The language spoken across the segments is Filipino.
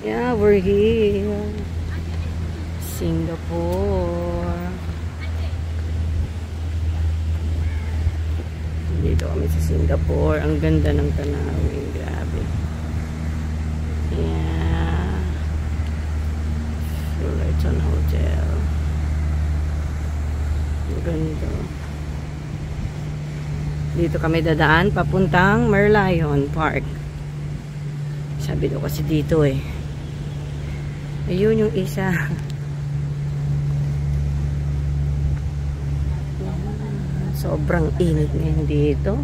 Yeah, we're here. Singapore. Dito kami sa Singapore. Ang ganda ng tanawin. Grabe. Yeah. Fullerton Hotel. Ang ganda. Dito kami dadaan papuntang Merlion Park. Sabi daw kasi dito eh. Ayun yung isa. Sobrang init ngayon dito.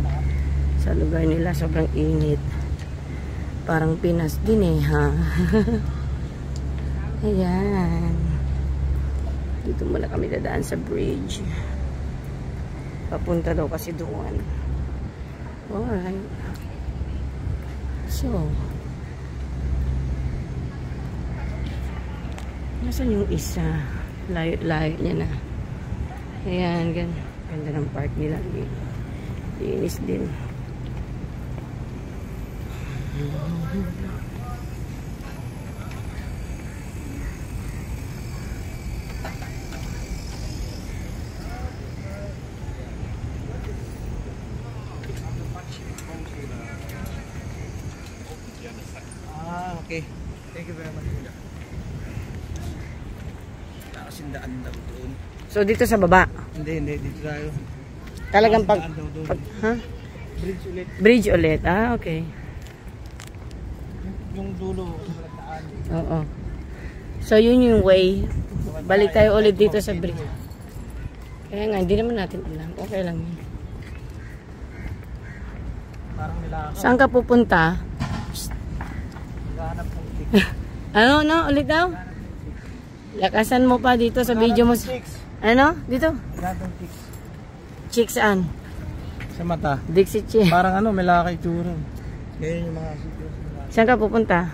Sa lugar nila sobrang init. Parang Pinas din eh ha. Ayan. Dito muna kami dadaan sa bridge. Papunta daw kasi doon. Alright. So, nasan yung isa? Layo-layo niya na. Ayan, ganda ng park nila. Linis din. Okay. Thank you very much. Nakasindaan daw doon. So, dito sa baba? Hindi. Dito tayo. Talagang pag ha? Bridge ulit. Bridge ulit. Ah, okay. Yung dulo. Daan. Oo. So, yun yung way. Balik tayo ulit dito sa bridge. Kaya nga, hindi naman natin alam. Okay lang yun. Parang nila ako. Saan ka pupunta? Ano, no? Ulit daw? Lakasan mo pa dito sa video mo. Ano? Dito? Chicks saan? Sa mata. Dixie Chick. Parang ano, may lakay tsura. Ngayon yung mga saan ka pupunta?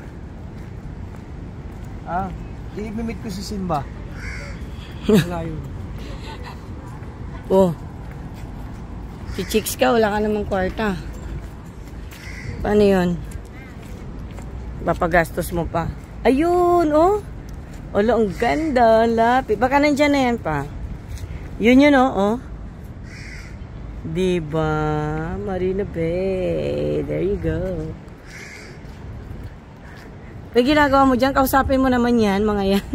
i-meet ko si Simba. Layo. Oh. Si Chicks ka, wala ka namang kwarta. Paano yun? Papagastos mo pa. Ayun, oh. Olo, ang ganda. Lapit. Baka nandyan na yan pa. Yun, oh. Diba? Marina Bay. There you go. May ginagawa mo dyan, kausapin mo naman yan, mga yan.